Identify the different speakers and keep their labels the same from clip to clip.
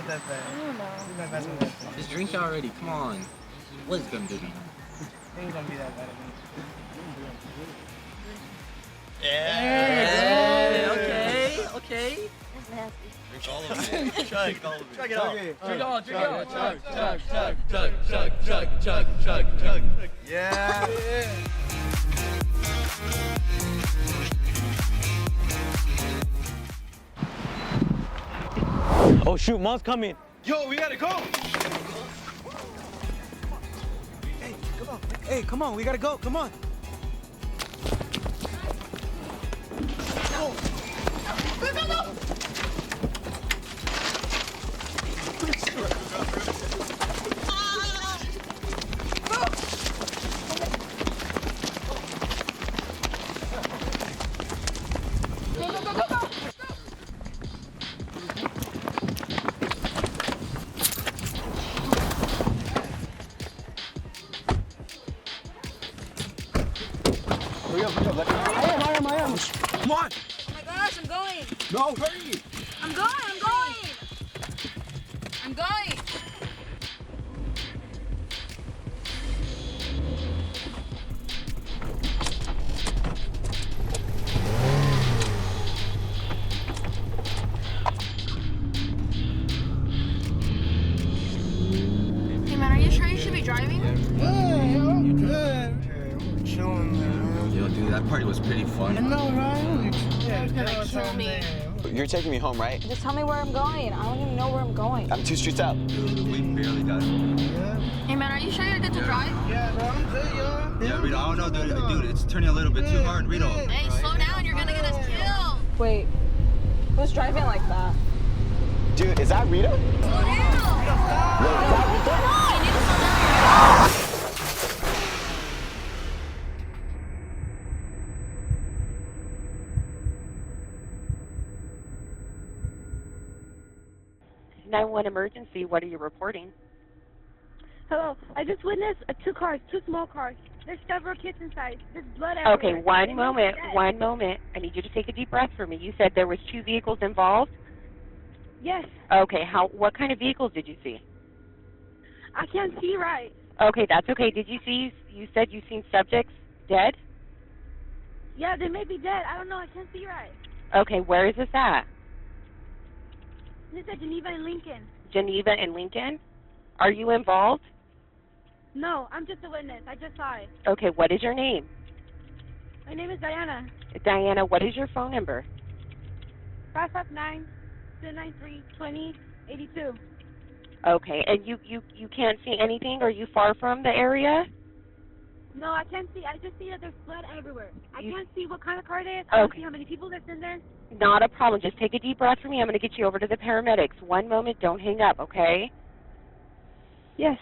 Speaker 1: that bad.
Speaker 2: I don't know.
Speaker 1: He's not messing with that bad.
Speaker 3: Just drink already, come on. What is it gonna do?
Speaker 1: It ain't gonna be that bad.
Speaker 3: Yeah. Okay.
Speaker 2: That's nasty.
Speaker 4: Drink all of it. Chug all of it.
Speaker 1: Chug it all.
Speaker 3: Drink all. Chug.
Speaker 1: Yeah.
Speaker 5: Oh shoot, mom's coming.
Speaker 4: Yo, we gotta go.
Speaker 5: Hey, come on, we gotta go, come on.
Speaker 4: Come on.
Speaker 2: Oh my gosh, I'm going.
Speaker 4: No, hurry.
Speaker 2: I'm going. Hey man, are you sure you should be driving?
Speaker 1: I'm good. We're chilling, man.
Speaker 4: Yo, dude, that party was pretty fun.
Speaker 1: I know, right? Yeah,
Speaker 2: Show me.
Speaker 5: You're taking me home, right?
Speaker 2: Just tell me where I'm going. I don't even know where I'm going.
Speaker 5: I'm 2 streets out.
Speaker 4: Dude, we barely got it.
Speaker 2: Hey man, are you sure you're good to drive?
Speaker 1: Yeah, bro, I'm good, yo.
Speaker 4: Yeah, Rito, I don't know, dude, it's turning a little bit too hard, Rito.
Speaker 2: Hey, slow down. You're gonna get us killed. Wait, who's driving like that?
Speaker 5: Dude, is that Rita?
Speaker 2: Slow down.
Speaker 5: Wait, is that Rita?
Speaker 2: You need to slow down.
Speaker 6: Emergency, what are you reporting?
Speaker 7: Hello, I just witnessed 2 cars, 2 small cars. There's several kids inside. There's blood everywhere.
Speaker 6: Okay, one moment. I need you to take a deep breath for me. You said there was 2 vehicles involved?
Speaker 7: Yes,
Speaker 6: Okay, what kind of vehicles did you see?
Speaker 7: I can't see right.
Speaker 6: Okay, that's okay. You said you seen subjects dead?
Speaker 7: Yeah, they may be dead. I don't know. I can't see right.
Speaker 6: Okay, where is this at?
Speaker 7: This is at Geneva and Lincoln.
Speaker 6: Geneva and Lincoln? Are you involved?
Speaker 7: No, I'm just a witness. I just saw it.
Speaker 6: Okay, what is your name?
Speaker 7: My name is Diana.
Speaker 6: Diana, what is your phone number?
Speaker 7: 559-293-2082.
Speaker 6: Okay, and you can't see anything? Are you far from the area?
Speaker 7: No, I can't see. I just see that there's blood everywhere. I can't see what kind of car it is. I don't
Speaker 6: Okay.
Speaker 7: see how many people that's in there.
Speaker 6: Not a problem. Just take a deep breath for me. I'm going to get you over to the paramedics. One moment. Don't hang up, okay?
Speaker 7: Yes.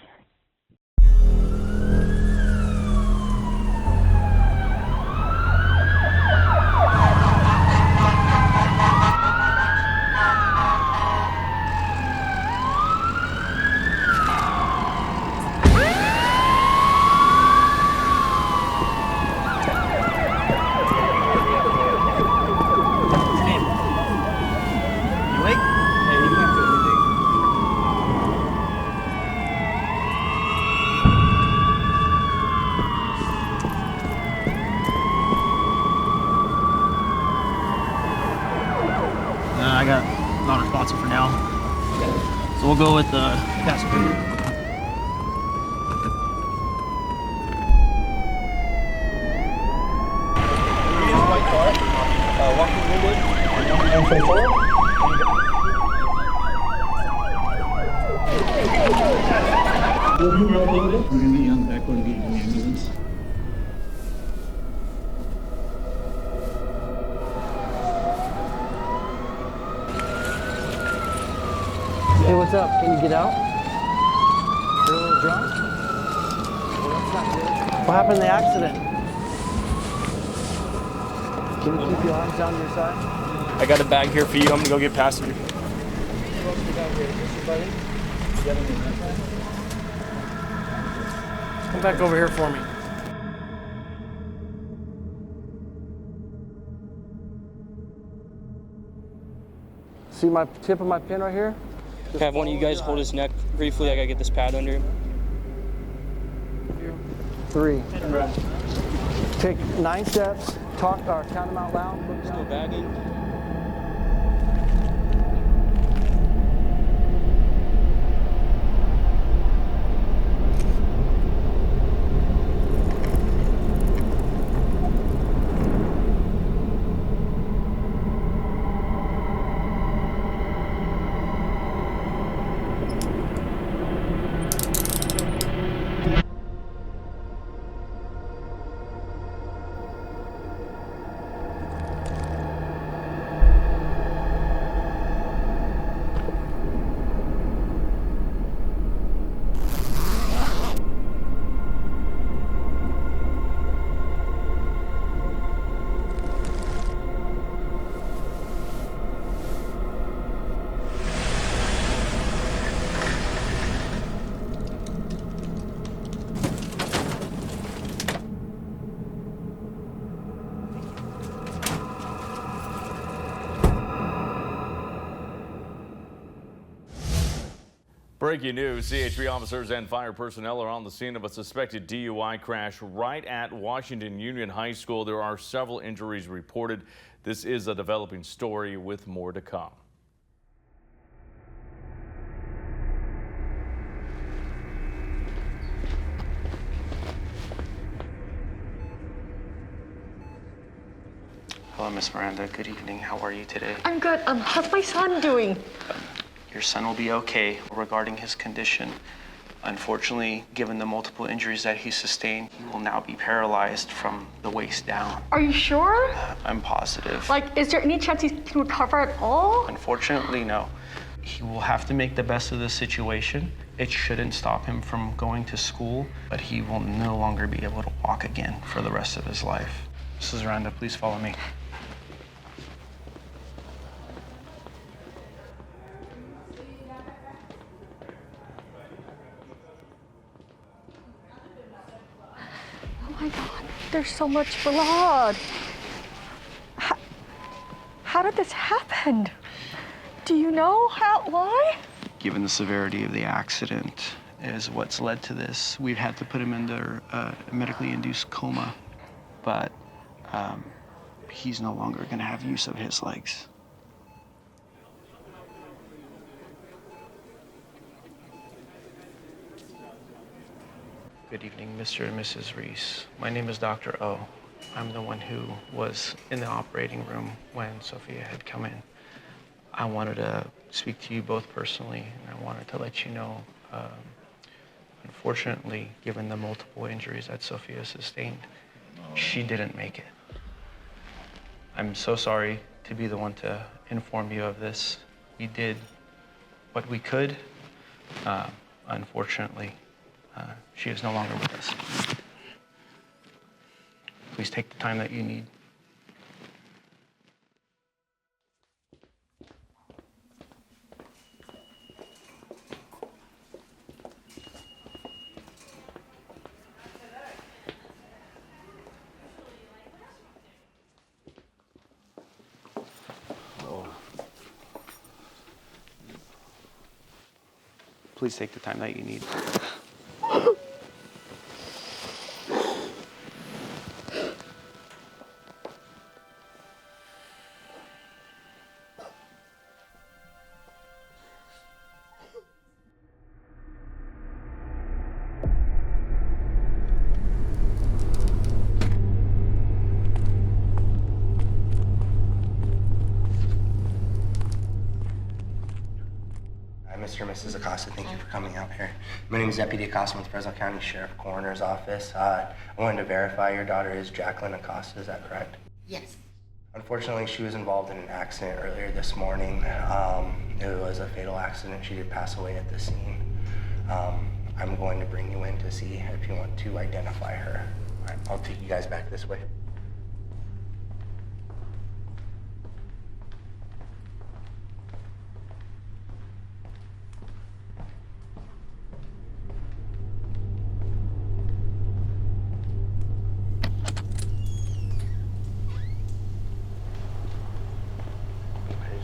Speaker 8: I got non-responsive for now. So we'll go with the passenger.
Speaker 9: We're gonna be on the back road and get you an ambulance.
Speaker 8: Hey, what's up? Can you get out? You're a little drunk? Well, that's not good. What happened in the accident? Can you keep your arms down to your side?
Speaker 10: I got a bag here for you. I'm gonna go get passenger.
Speaker 8: Come back over here for me. See my tip of my pin right here? Have one of you guys hold his neck briefly. I gotta get this pad under him.
Speaker 11: 3. Take 9 steps. Talk or count them out loud.
Speaker 8: Still bagging.
Speaker 12: Breaking news, CHP officers and fire personnel are on the scene of a suspected DUI crash right at Washington Union High School. There are several injuries reported. This is a developing story with more to come.
Speaker 13: Hello, Miss Miranda. Good evening. How are you today?
Speaker 14: I'm good. How's my son doing?
Speaker 13: Your son will be okay. Regarding his condition, unfortunately, given the multiple injuries that he sustained, he will now be paralyzed from the waist down.
Speaker 14: Are you sure?
Speaker 13: I'm positive.
Speaker 14: Like, is there any chance he can recover at all?
Speaker 13: Unfortunately, no. He will have to make the best of the situation. It shouldn't stop him from going to school, but he will no longer be able to walk again for the rest of his life. Mrs. Miranda, please follow me.
Speaker 14: Oh my God, there's so much blood. How did this happen? Do you know why?
Speaker 13: Given the severity of the accident is what's led to this. We've had to put him under a medically induced coma, but he's no longer going to have use of his legs. Good evening, Mr. and Mrs. Reese. My name is Dr. O. I'm the one who was in the operating room when Sophia had come in. I wanted to speak to you both personally, and I wanted to let you know, unfortunately, given the multiple injuries that Sophia sustained, she didn't make it. I'm so sorry to be the one to inform you of this. We did what we could. Unfortunately, she is no longer with us. Please take the time that you need. Please take the time that you need.
Speaker 15: Mr. and Mrs. Acosta, thank you for coming out here. My name is Deputy Acosta with Fresno County Sheriff Coroner's Office. I wanted to verify your daughter is Jacqueline Acosta, is that correct?
Speaker 16: Yes.
Speaker 15: Unfortunately, she was involved in an accident earlier this morning. It was a fatal accident. She did pass away at the scene. I'm going to bring you in to see if you want to identify her. All right, I'll take you guys back this way.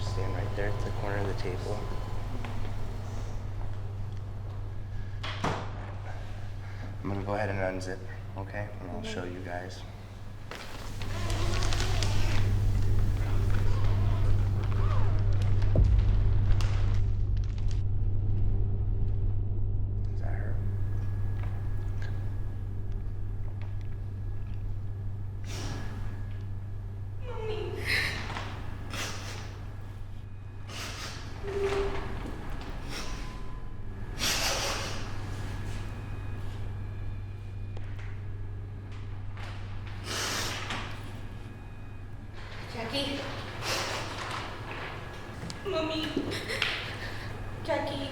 Speaker 15: Stand right there at the corner of the table. Go ahead and unzip, okay? And I'll show you guys. Does that hurt?
Speaker 2: Jackie? Mommy? Jackie?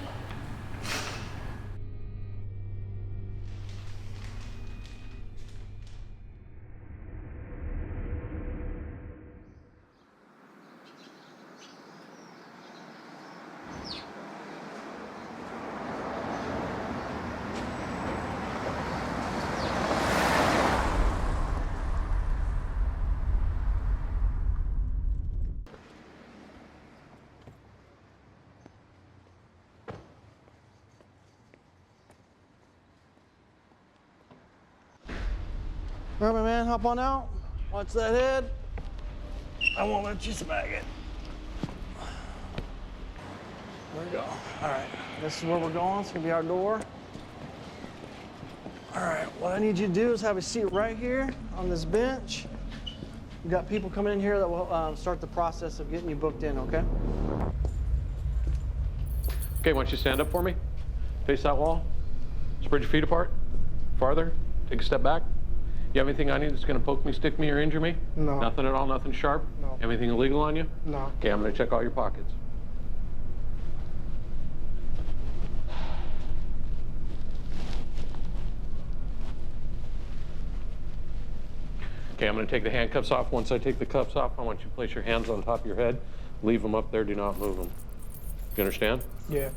Speaker 11: All right, my man, hop on out. Watch that head. I won't let you smack it. There we go. All right, this is where we're going. It's gonna be our door. All right, what I need you to do is have a seat right here on this bench. We've got people coming in here that will start the process of getting you booked in, okay?
Speaker 16: Okay, why don't you stand up for me? Face that wall. Spread your feet apart. Farther. Take a step back. You have anything on you that's going to poke me, stick me, or injure me?
Speaker 1: No.
Speaker 16: Nothing at all? Nothing sharp?
Speaker 1: No.
Speaker 16: Anything illegal on you?
Speaker 1: No.
Speaker 16: Okay, I'm going to check all your pockets. Okay, I'm going to take the handcuffs off. Once I take the cuffs off, I want you to place your hands on top of your head. Leave them up there. Do not move them. You understand?
Speaker 1: Yeah.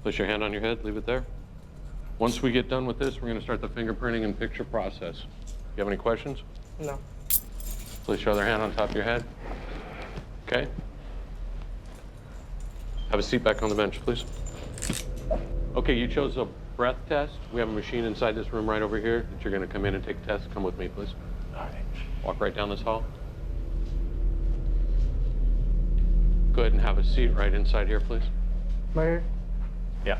Speaker 16: Place your hand on your head. Leave it there. Once we get done with this, we're going to start the fingerprinting and picture process. You have any questions?
Speaker 1: No.
Speaker 16: Place your other hand on top of your head. Okay. Have a seat back on the bench, please. Okay, you chose a breath test. We have a machine inside this room right over here that you're going to come in and take a test. Come with me, please.
Speaker 1: All right.
Speaker 16: Walk right down this hall. Go ahead and have a seat right inside here, please.
Speaker 1: Right here?
Speaker 16: Yeah.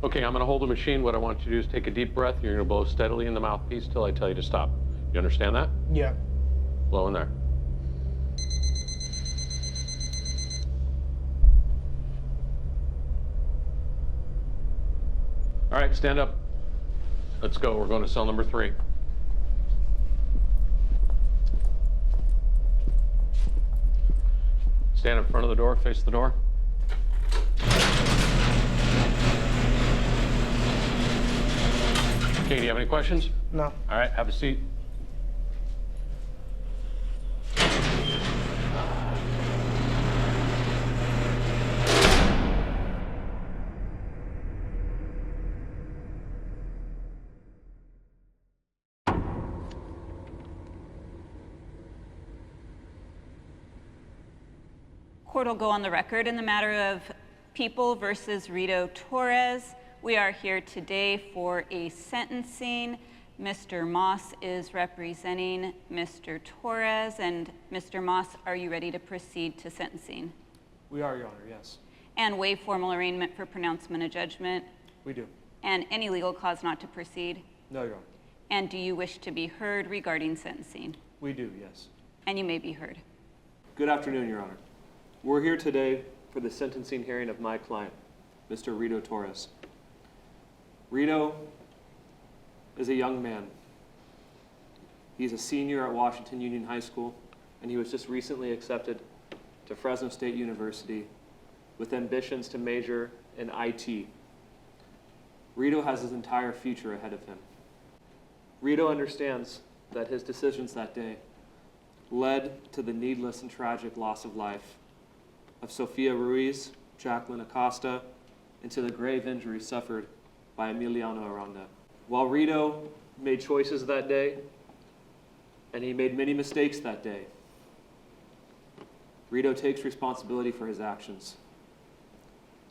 Speaker 16: Okay, I'm going to hold the machine. What I want you to do is take a deep breath. You're going to blow steadily in the mouthpiece till I tell you to stop. You understand that?
Speaker 1: Yeah.
Speaker 16: Blow in there. All right, stand up. Let's go. We're going to cell number 3. Stand in front of the door, face the door. Okay, do you have any questions?
Speaker 1: No.
Speaker 16: All right, have a seat.
Speaker 17: Court will go on the record in the matter of People versus Rito Torres. We are here today for a sentencing. Mr. Moss is representing Mr. Torres. And Mr. Moss, are you ready to proceed to sentencing?
Speaker 10: We are, Your Honor, yes.
Speaker 17: And waive formal arraignment for pronouncement of judgment?
Speaker 10: We do.
Speaker 17: And any legal cause not to proceed?
Speaker 10: No, Your Honor.
Speaker 17: And do you wish to be heard regarding sentencing?
Speaker 10: We do, yes.
Speaker 17: And you may be heard.
Speaker 10: Good afternoon, Your Honor. We're here today for the sentencing hearing of my client, Mr. Rito Torres. Rito is a young man. He's a senior at Washington Union High School, and he was just recently accepted to Fresno State University with ambitions to major in IT. Rito has his entire future ahead of him. Rito understands that his decisions that day led to the needless and tragic loss of life of Sofia Ruiz, Jacqueline Acosta, and to the grave injury suffered by Emiliano Aranda. While Rito made choices that day, and he made many mistakes that day, Rito takes responsibility for his actions.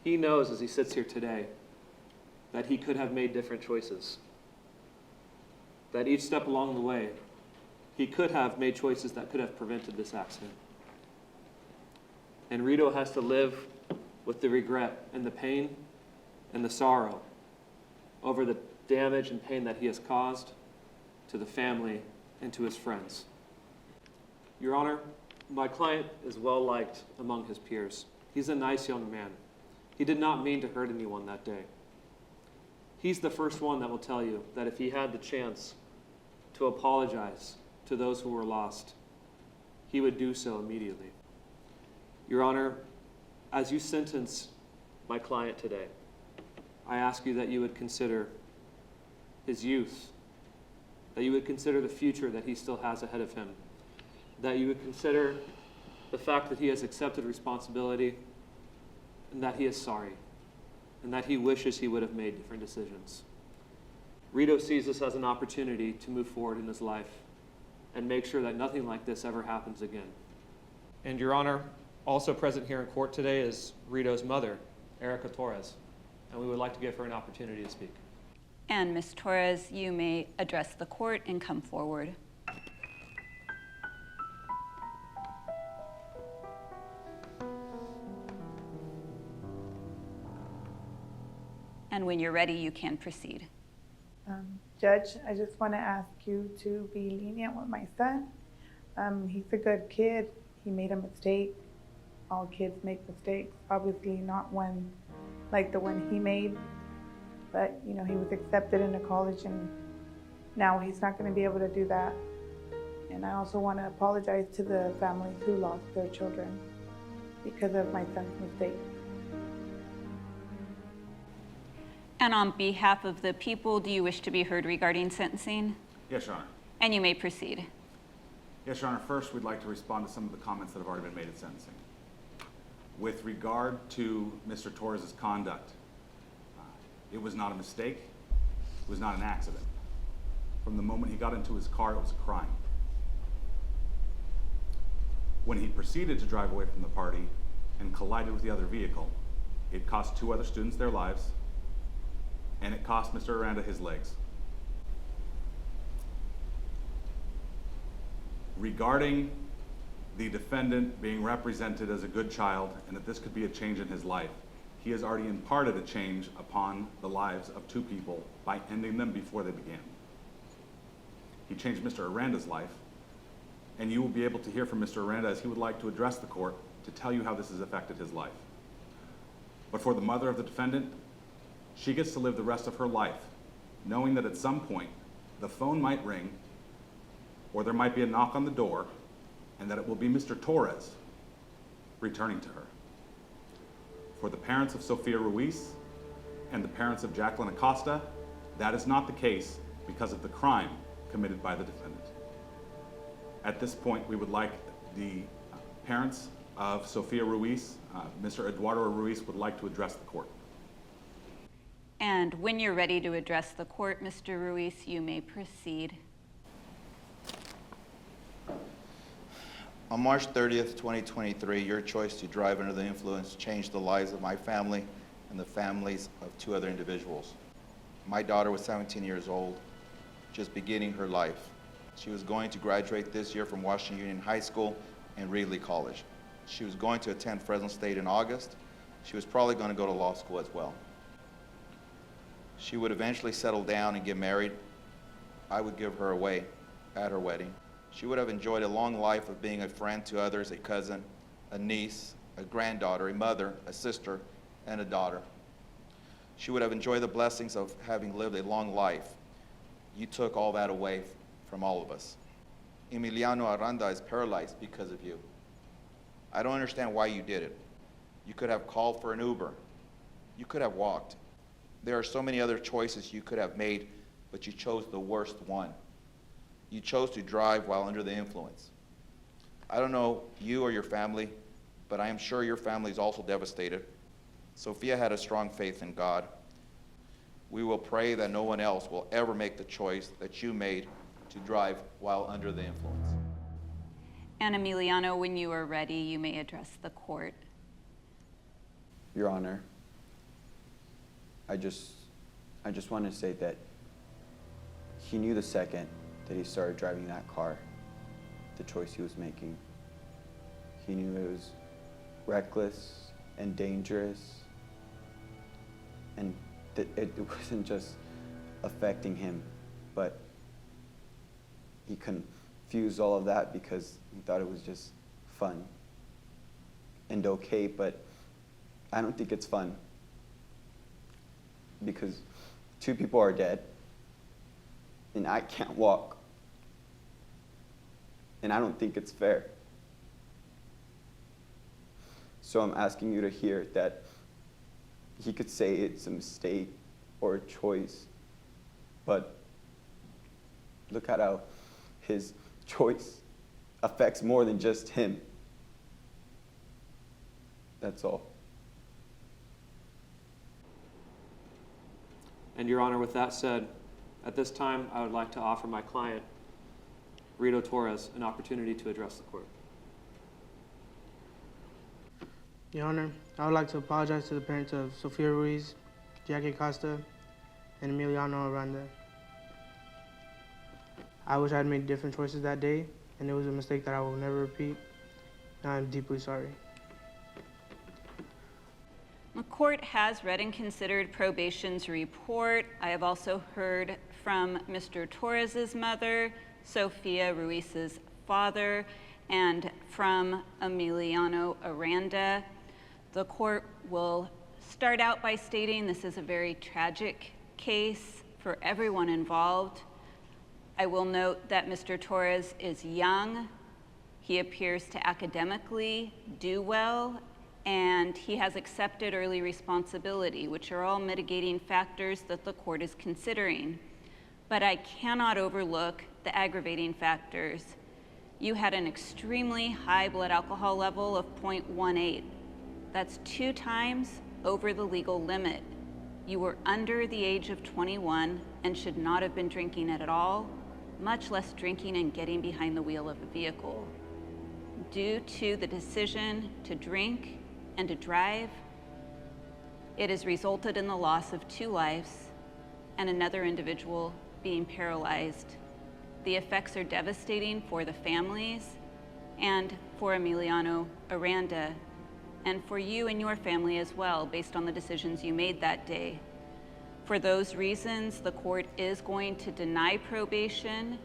Speaker 10: He knows as he sits here today that he could have made different choices. That each step along the way, he could have made choices that could have prevented this accident. And Rito has to live with the regret and the pain and the sorrow over the damage and pain that he has caused to the family and to his friends. Your Honor, my client is well liked among his peers. He's a nice young man. He did not mean to hurt anyone that day. He's the first one that will tell you that if he had the chance to apologize to those who were lost, he would do so immediately. Your Honor, as you sentence my client today, I ask you that you would consider his youth, that you would consider the future that he still has ahead of him, that you would consider the fact that he has accepted responsibility and that he is sorry and that he wishes he would have made different decisions. Rito sees this as an opportunity to move forward in his life and make sure that nothing like this ever happens again. And Your Honor, also present here in court today is Rito's mother, Erica Torres, and we would like to give her an opportunity to speak.
Speaker 17: And Ms. Torres, you may address the court and come forward. And when you're ready, you can proceed.
Speaker 18: Judge, I just want to ask you to be lenient with my son. He's a good kid. He made a mistake. All kids make mistakes. Obviously not one like the one he made. But, you know, he was accepted into college and now he's not going to be able to do that. And I also want to apologize to the families who lost their children because of my son's mistake.
Speaker 17: And on behalf of the people, do you wish to be heard regarding sentencing?
Speaker 19: Yes, Your Honor.
Speaker 17: And you may proceed.
Speaker 19: Yes, Your Honor. First, we'd like to respond to some of the comments that have already been made at sentencing. With regard to Mr. Torres' conduct, it was not a mistake. It was not an accident. From the moment he got into his car, it was a crime. When he proceeded to drive away from the party and collided with the other vehicle, it cost 2 other students their lives, and it cost Mr. Aranda his legs. Regarding the defendant being represented as a good child and that this could be a change in his life, he has already imparted a change upon the lives of 2 people by ending them before they began. He changed Mr. Aranda's life, and you will be able to hear from Mr. Aranda as he would like to address the court to tell you how this has affected his life. But for the mother of the defendant, she gets to live the rest of her life knowing that at some point the phone might ring or there might be a knock on the door and that it will be Mr. Torres returning to her. For the parents of Sofia Ruiz and the parents of Jacqueline Acosta, that is not the case because of the crime committed by the defendant. At this point, we would like the parents of Sofia Ruiz, Mr. Eduardo Ruiz would like to address the court.
Speaker 17: And when you're ready to address the court, Mr. Ruiz, you may proceed.
Speaker 20: On March 30th, 2023, your choice to drive under the influence changed the lives of my family and the families of 2 other individuals. My daughter was 17 years old, just beginning her life. She was going to graduate this year from Washington Union High School and Reedley College. She was going to attend Fresno State in August. She was probably going to go to law school as well. She would eventually settle down and get married. I would give her away at her wedding. She would have enjoyed a long life of being a friend to others, a cousin, a niece, a granddaughter, a mother, a sister, and a daughter. She would have enjoyed the blessings of having lived a long life. You took all that away from all of us. Emiliano Aranda is paralyzed because of you. I don't understand why you did it. You could have called for an Uber. You could have walked. There are so many other choices you could have made, but you chose the worst one. You chose to drive while under the influence. I don't know you or your family, but I am sure your family is also devastated. Sophia had a strong faith in God. We will pray that no one else will ever make the choice that you made to drive while under the influence.
Speaker 17: And Emiliano, when you are ready, you may address the court.
Speaker 8: Your Honor,
Speaker 21: I just want to say that he knew the second that he started driving that car, the choice he was making. He knew it was reckless and dangerous, and that it wasn't just affecting him, but he confused all of that because he thought it was just fun and okay, but I don't think it's fun because 2 people are dead and I can't walk, and I don't think it's fair. So I'm asking you to hear that he could say it's a mistake or a choice, but look at how his choice affects more than just him. That's all.
Speaker 10: And Your Honor, with that said, at this time, I would like to offer my client, Rito Torres, an opportunity to address the court.
Speaker 22: Your Honor, I would like to apologize to the parents of Sofia Ruiz, Jackie Costa, and Emiliano Aranda. I wish I had made different choices that day, and it was a mistake that I will never repeat, and I'm deeply sorry.
Speaker 17: The court has read and considered probation's report. I have also heard from Mr. Torres's mother, Sofia Ruiz's father, and from Emiliano Aranda. The court will start out by stating this is a very tragic case for everyone involved. I will note that Mr. Torres is young. He appears to academically do well, and he has accepted early responsibility, which are all mitigating factors that the court is considering. But I cannot overlook the aggravating factors. You had an extremely high blood alcohol level of 0.18. That's 2 times over the legal limit. You were under the age of 21 and should not have been drinking at all, much less drinking and getting behind the wheel of a vehicle. Due to the decision to drink and to drive, it has resulted in the loss of 2 lives and another individual being paralyzed. The effects are devastating for the families and for Emiliano Aranda, and for you and your family as well, based on the decisions you made that day. For those reasons, the court is going to deny probation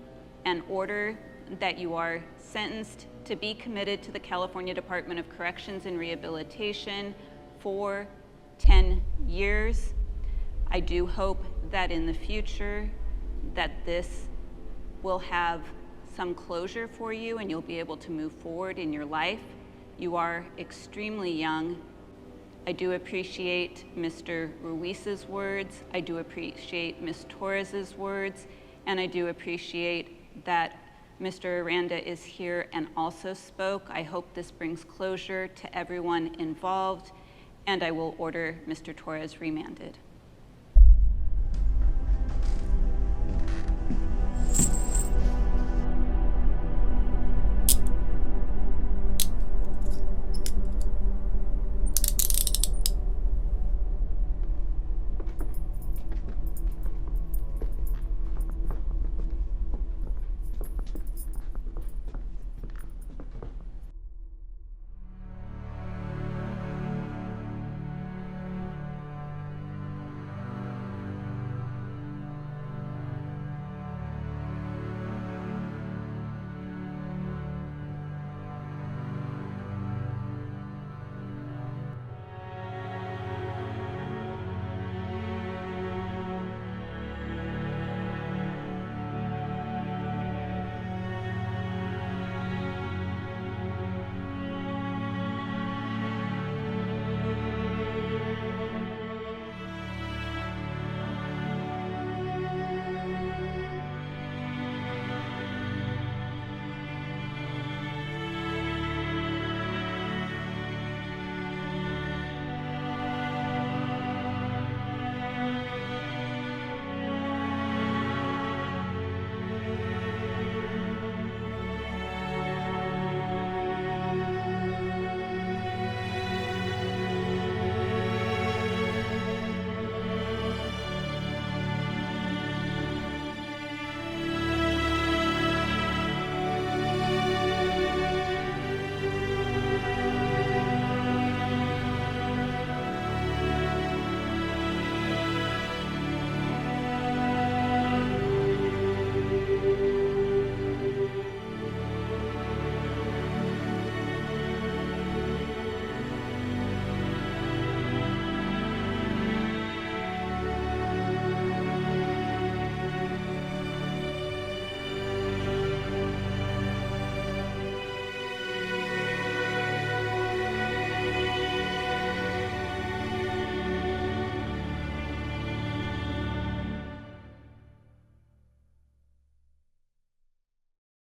Speaker 17: and order that you are sentenced to be committed to the California Department of Corrections and Rehabilitation for 10 years. I do hope that in the future that this will have some closure for you and you'll be able to move forward in your life. You are extremely young. I do appreciate Mr. Ruiz's words. I do appreciate Ms. Torres's words. And I do appreciate that Mr. Aranda is here and also spoke. I hope this brings closure to everyone involved, and I will order Mr. Torres remanded.